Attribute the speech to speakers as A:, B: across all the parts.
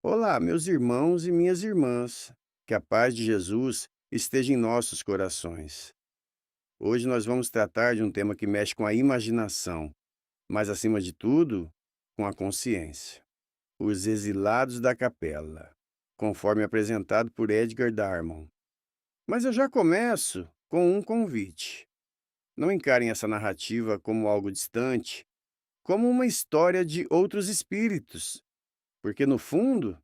A: Olá, meus irmãos e minhas irmãs. Que a paz de Jesus esteja em nossos corações. Hoje nós vamos tratar de um tema que mexe com a imaginação, mas acima de tudo, com a consciência. Os exilados da capela, conforme apresentado por Edgar Darman. Mas eu já começo com um convite. Não encarem essa narrativa como algo distante, como uma história de outros espíritos, porque no fundo,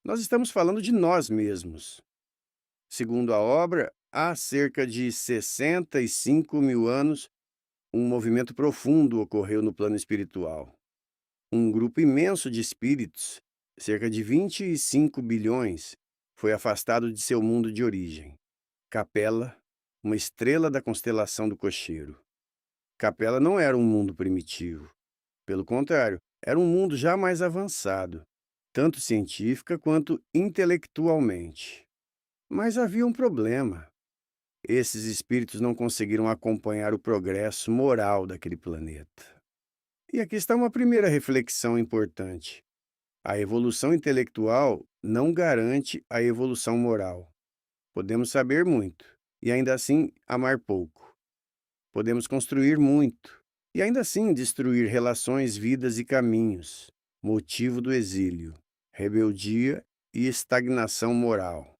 A: nós estamos falando de nós mesmos. Segundo a obra, há cerca de 65 mil anos, um movimento profundo ocorreu no plano espiritual. Um grupo imenso de espíritos, cerca de 25 bilhões, foi afastado de seu mundo de origem. Capela, uma estrela da constelação do Cocheiro. Capela não era um mundo primitivo. Pelo contrário, era um mundo já mais avançado, tanto científica quanto intelectualmente. Mas havia um problema. Esses espíritos não conseguiram acompanhar o progresso moral daquele planeta. E aqui está uma primeira reflexão importante. A evolução intelectual não garante a evolução moral. Podemos saber muito e ainda assim amar pouco. Podemos construir muito e ainda assim destruir relações, vidas e caminhos. Motivo do exílio, rebeldia e estagnação moral.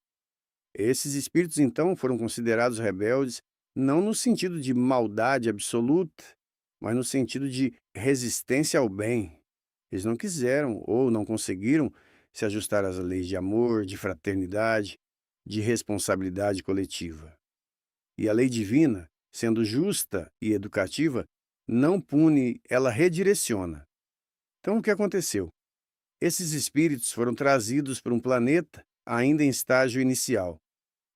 A: Esses espíritos, então, foram considerados rebeldes não no sentido de maldade absoluta, mas no sentido de resistência ao bem. Eles não quiseram ou não conseguiram se ajustar às leis de amor, de fraternidade, de responsabilidade coletiva. E a lei divina, sendo justa e educativa, não pune, ela redireciona. Então, o que aconteceu? Esses espíritos foram trazidos para um planeta ainda em estágio inicial.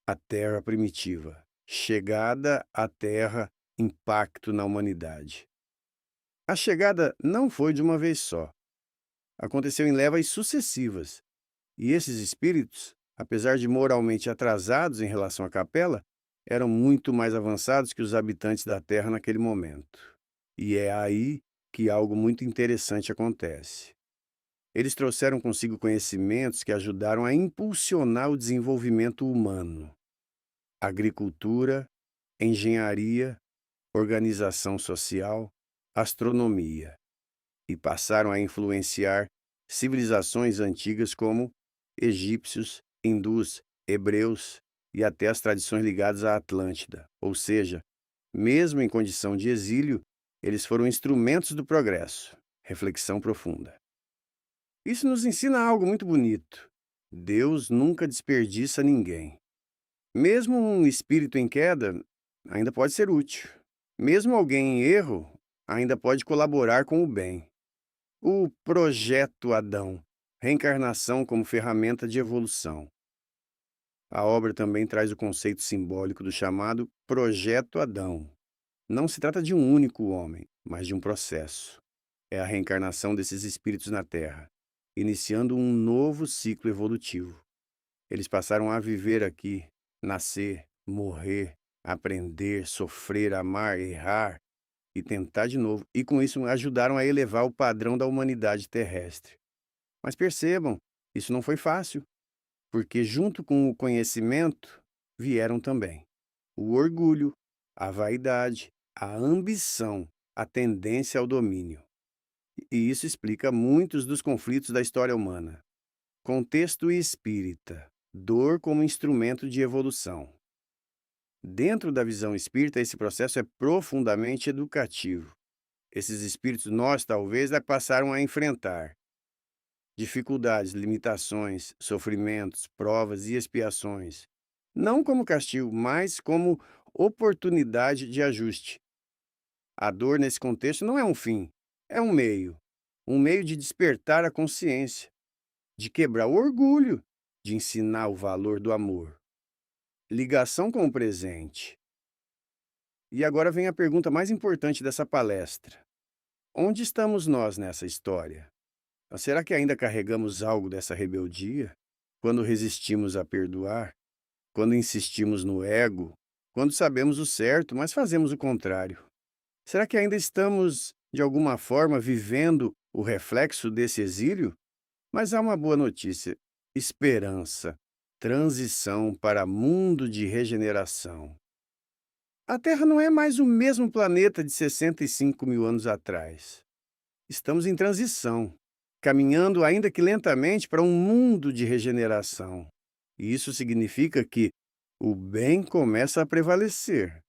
A: A Terra primitiva. Chegada à Terra, impacto na humanidade. A chegada não foi de uma vez só. Aconteceu em levas sucessivas. E esses espíritos, apesar de moralmente atrasados em relação à capela, eram muito mais avançados que os habitantes da Terra naquele momento. E é aí que algo muito interessante acontece. Eles trouxeram consigo conhecimentos que ajudaram a impulsionar o desenvolvimento humano. Agricultura, engenharia, organização social, astronomia, e passaram a influenciar civilizações antigas como egípcios, hindus, hebreus e até as tradições ligadas à Atlântida. Ou seja, mesmo em condição de exílio, eles foram instrumentos do progresso. Reflexão profunda. Isso nos ensina algo muito bonito. Deus nunca desperdiça ninguém. Mesmo um espírito em queda ainda pode ser útil. Mesmo alguém em erro ainda pode colaborar com o bem. O Projeto Adão, reencarnação como ferramenta de evolução. A obra também traz o conceito simbólico do chamado Projeto Adão. Não se trata de um único homem, mas de um processo. É a reencarnação desses espíritos na Terra, iniciando um novo ciclo evolutivo. Eles passaram a viver aqui, nascer, morrer, aprender, sofrer, amar, errar e tentar de novo. E com isso ajudaram a elevar o padrão da humanidade terrestre. Mas percebam, isso não foi fácil, porque junto com o conhecimento vieram também o orgulho, a vaidade, a ambição, a tendência ao domínio. E isso explica muitos dos conflitos da história humana. Contexto espírita. Dor como instrumento de evolução. Dentro da visão espírita, esse processo é profundamente educativo. Esses espíritos nós, talvez, passaram a enfrentar dificuldades, limitações, sofrimentos, provas e expiações. Não como castigo, mas como oportunidade de ajuste. A dor, nesse contexto, não é um fim, é um meio. Um meio de despertar a consciência, de quebrar o orgulho, de ensinar o valor do amor. Ligação com o presente. E agora vem a pergunta mais importante dessa palestra. Onde estamos nós nessa história? Será que ainda carregamos algo dessa rebeldia? Quando resistimos a perdoar? Quando insistimos no ego? Quando sabemos o certo, mas fazemos o contrário? Será que ainda estamos, de alguma forma, vivendo o reflexo desse exílio? Mas há uma boa notícia. Esperança. Transição para mundo de regeneração. A Terra não é mais o mesmo planeta de 65 mil anos atrás. Estamos em transição, caminhando ainda que lentamente para um mundo de regeneração. E isso significa que o bem começa a prevalecer.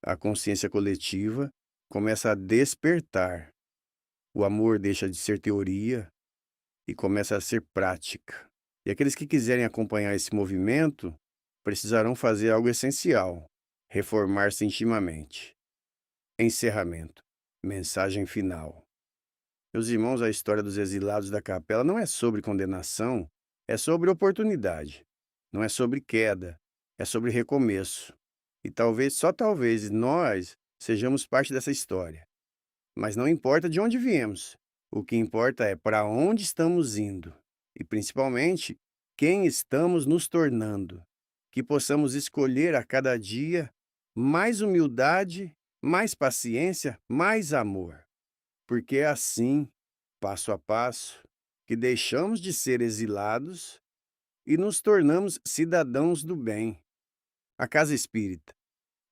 A: A consciência coletiva começa a despertar. O amor deixa de ser teoria e começa a ser prática. E aqueles que quiserem acompanhar esse movimento precisarão fazer algo essencial: reformar-se intimamente. Encerramento. Mensagem final. Meus irmãos, a história dos exilados da capela não é sobre condenação, é sobre oportunidade. Não é sobre queda, é sobre recomeço. E talvez, só talvez, nós sejamos parte dessa história. Mas não importa de onde viemos. O que importa é para onde estamos indo. E, principalmente, quem estamos nos tornando. Que possamos escolher a cada dia mais humildade, mais paciência, mais amor. Porque é assim, passo a passo, que deixamos de ser exilados e nos tornamos cidadãos do bem. A Casa Espírita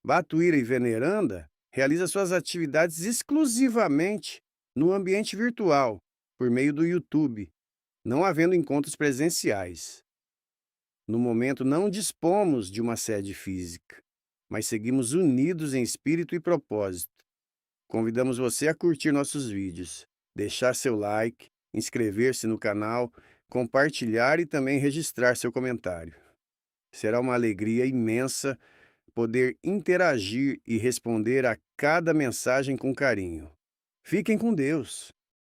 A: Batuíra e Veneranda realiza suas atividades exclusivamente no ambiente virtual, por meio do YouTube, não havendo encontros presenciais. No momento, não dispomos de uma sede física, mas seguimos unidos em espírito e propósito. Convidamos você a curtir nossos vídeos, deixar seu like, inscrever-se no canal, compartilhar e também registrar seu comentário. Será uma alegria imensa poder interagir e responder a cada mensagem com carinho. Fiquem com Deus!